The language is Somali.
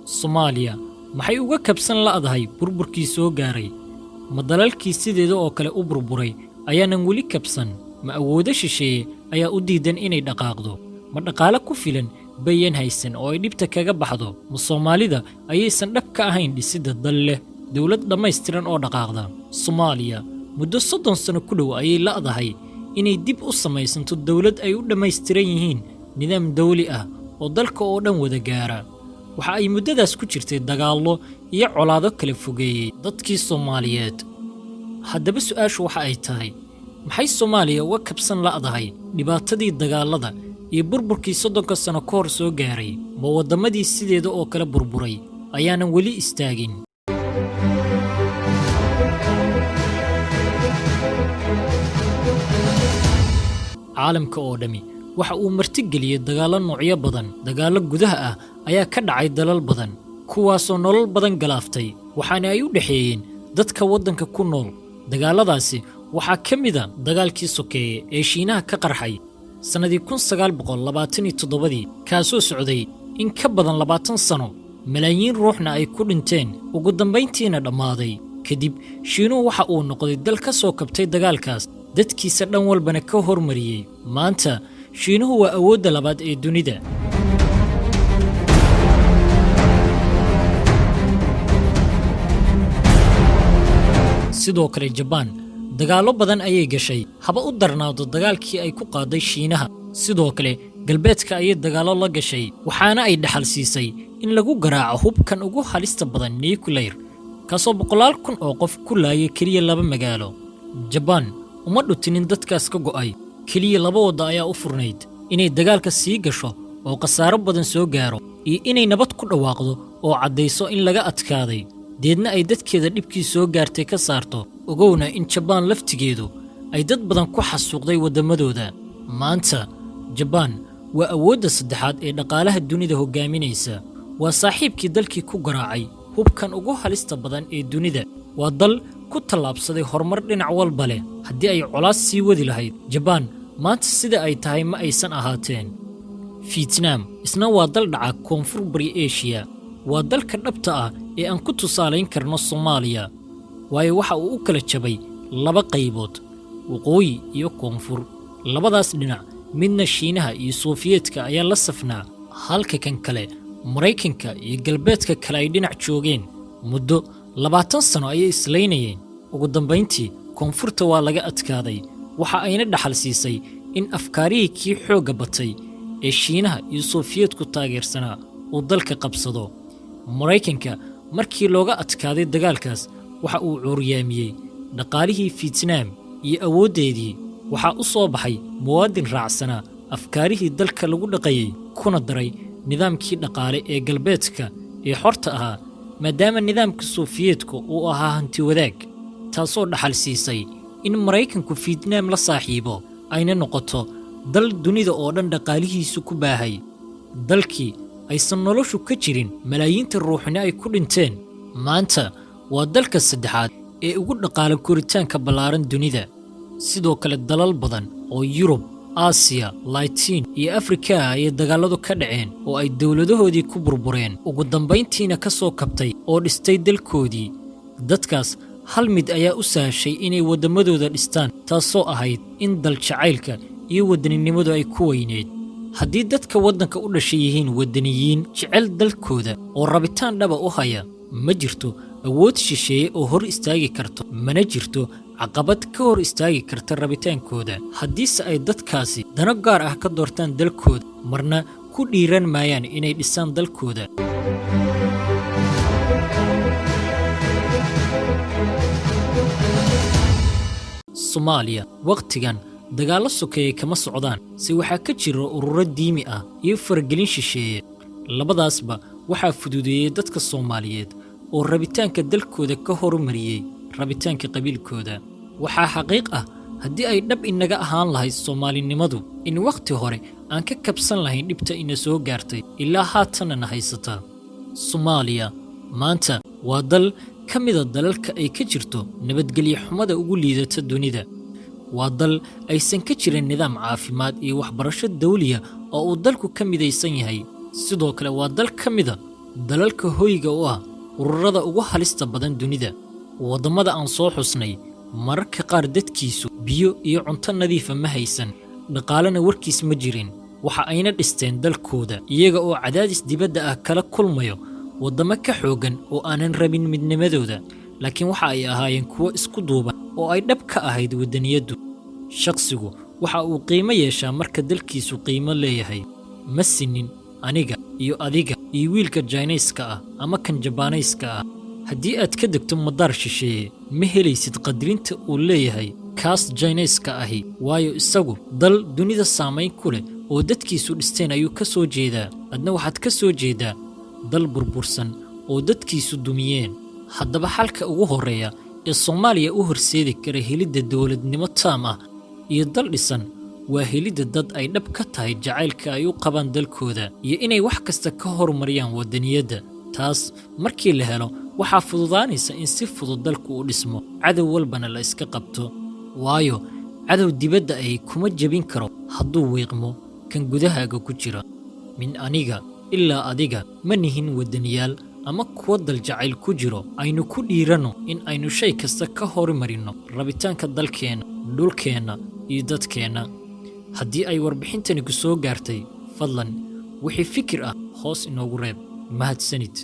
Soomaaliya maxay uga kabsan la'dahay burburkii soo gaaray ma dalalkii sideeda oo kale u burburay ayaanan weli kabsan ma awoodo shisheeye ayaa u diidan inay dhaqaaqdo ma dhaqaale ku filan bayan haysan oo ay dhibta kaga baxdo ma Soomaalida ayaysan dhab ka ahayn dhisidda dal leh dawlad dhammaystiran oo dhaqaaqda Soomaaliya muddo 30 sano ku dhow ayay la'dahay inay dib u samaysanto dawlad ay u dhammaystiran yihiin nidaam dawli ah oo dalka oo dhan wada gaara waxa ay muddadaas ku jirtay dagaallo iyo colaado kala fogeeyay dadkii Soomaaliyeed haddaba su'aashu waxa ay tahay maxay Soomaaliya uga kabsan la'dahay dhibaatadii dagaalada iyo burburkii 30 sano ka hor soo gaaray ma wadamadii sideeda oo kale burburay ayaanan weli istaagin caalamka oo dhami waxa uu martigeliyay dagaalo noocyo badan dagaalo gudaha ah ayaa ka dhacay dalal badan kuwaasoo nolol badan galaaftay waxaana ay u dhaxeeyeen dadka waddanka ku nool dagaaladaasi waxaa ka mid ah dagaalkii sokeeye ee Shiinaha ka qarxay sanadii 1927 kaasoo socday in ka badan 20 sano malaayiin ruuxna ay ku dhinteen ugu dambeyntiina dhammaaday kadib Shiinuhu waxa uu noqday dal ka soo kabtay dagaalkaas dadkiisa dhan walbana ka hormariyay maanta Shiinuhu waa awoodda labaad ee dunida sidoo kale Japan dagaalo badan ayay gashay haba u darnaado dagaalkii ay ku qaaday Shiinaha sidoo kale galbeedka ayay dagaalo la gashay waxaana ay dhaxal siisay in lagu garaaco hubkan ugu halista badan nuclear kaasoo 100,000 oo qof ku laayay kaliya 2 magaalo Japan uma dhutinin dadkaas ka go'ay kaliya 2 wada ayaa u furnayd inay dagaalka sii gasho oo qasaaro badan soo gaaro iyo inay nabad ku dhawaaqdo oo cadeyso in laga adkaaday deedna ay dadkeeda dhibkii soo gaartay ka saarto ogowna in Japan laftigeedu ay dad badan ku xasuuqday wadamadooda maanta Japan waa awoodda saddexaad ee dhaqaalaha dunida hogaaminaysa waa saaxiibkii dalkii ku garaacay hubkan ugu halista badan ee dunida waa dal ku tallaabsaday horumar dhinac walba leh haddii ay colaas sii wadi lahayd Japan maanta sida ay tahay ma aysan ahaateen Vietnam isna waa dal dhaca koonfur bari Asia waa dalka dhabta ah ee aan ku tusaaleyn karno Soomaaliya waayo waxa uu u kala jabay 2 qaybood waqooyi iyo koonfur labadaas dhinac midna Shiinaha iyo Sofiyeetka ayaa la safnaa halka kan kale Mareykanka iyo galbeedka kale ay dhinac joogeen muddo 20 sano ayay islaynayeen ugu dambeyntii koonfurta waa laga adkaaday waxa ayna dhaxal siisay in afkaarihii kii xooga batay ee Shiinaha iyo Sofiyeetku taageersanaa uu dalka qabsado Mareykanka markii looga adkaaday dagaalkaas waxa uu cuuryaamiyay dhaqaalihii Vietnam iyo awoodeedii waxa u soo baxay muwaadin raacsana afkaarihii dalka lagu dhaqayay kuna daray nidaamkii dhaqaale ee galbeedka ee xorta ahaa maadaama nidaamka Sofiyeetka uu ahaa hanti wadaag taasoo dhaxal siisay in Mareykanku Vietnam la saaxiibo ayna noqoto dal dunida oo dhan dhaqaalihiisu ku baahay dalkii aysan noloshu ka jirin malaayiinta ruuxna ay ku dhinteen maanta waa dalka saddexaad ee ugu dhaqaale koritaanka ballaaran dunida sidoo kale dalal badan oo Yurub Aasiya Latin iyo Afrika ay dagaaladu ka dhaceen oo ay dawladahoodii ku burbureen ugu dambeyntiina ka soo kabtay oo dhistay dalkoodii dadkaas hal mid ayaa u sahashay inay wadamadooda dhistaan taasoo ahayd in dal jacaylka iyo wadaninimadu ay ku weyneed haddii dadka waddanka u dhashay yihiin wadaniyiin jecel dalkooda oo rabitaan dhaba u haya ma jirto awood shisheeye oo hor istaagi karto mana jirto caqabad ka hor istaagi karta rabitaankooda haddiise ay dadkaasi dano gaar ah ka doortaan dalkooda marna ku dhiiran maayaan inay dhisaan dalkooda Soomaaliya waqtigan dagaalo sokeeye kama socdaan si waxa ka jira ururo diimi ah iyo faragelin shisheeye labadaasba waxa fududeeyay dadka Soomaaliyeed oo rabitaanka dalkooda ka hormariyay rabitaanka qabiilkooda waxa xaqiiq ah haddii ay dhab inaga ahaan lahayd Soomaalinimadu in waqti hore aan ka kabsan lahayn dhibta ina soo gaartay ilaa haatanna haysata Soomaaliya maanta waa dal ka mid ah dalalka ay ka jirto nabadgelyo xumada ugu liidata dunida waa dal aysan ka jirin nidaam caafimaad iyo waxbarasho dawliya oo uu dalku ka midaysan yahay sidoo kale waa dal ka mid ah dalalka hoyga u ah ururada ugu halista badan dunida. Waddamada aan soo xusnay mararka qaar dadkiisu biyo iyo cunto nadiifa ma haysan, dhaqaalena warkiis ma jirin. waxa ayna dhisteen dalkooda iyaga oo cadaadis dibadda ah kala kulmayo waddamo ka xoogan oo aanan rabin midnimadooda, laakiin waxa ay ahaayeen kuwo isku duuban oo ay dhab ka ahayd waddaniyaddu. Shaqsigu waxa uu qiimo yeeshaa marka dalkiisu qiimo leeyahay. Ma sinin aniga iyo adiga iyo wiilka Jaynayska ah ama kan Jabaanayska ah. haddii aad ka degto madaar shisheeye ma helaysid qadrinta uu leeyahay kaas Jaynayska ahi, waayo isagu dal dunida saamayn ku leh oo dadkiisu dhisteen ayuu ka soo jeedaa. adna waxaad ka soo jeedaa dal burbursan oo dadkiisu dumiyeen. haddaba xalka ugu horreeya ee Soomaaliya u horseedi kara helidda dowladnimo taam ah iyo dal dhisan waa helidda dad ay dhab ka tahay jacaylka ay u qabaan dalkooda iyo inay wax kasta ka horumariyaan waddaniyadda. taas markii la helo waxaa fududaanaysa in si fudud dalku u dhismo, cadow walbana la iska qabto. waayo cadow dibadda ay kuma jebin karo hadduu wiiqmo kan gudahaaga ku jira. min aniga ilaa adiga ma nihin waddaniyaal ama kuwa dal jacayl ku jiro. aynu ku dhiiranno in aynu shay kasta ka horumarino rabitaanka dalkeenna, dhulkeenna iyo dadkeenna. haddii ay warbixintani ku soo gaartay, fadlan wixii fikir ah hoos inoogu reeb. mahadsanid.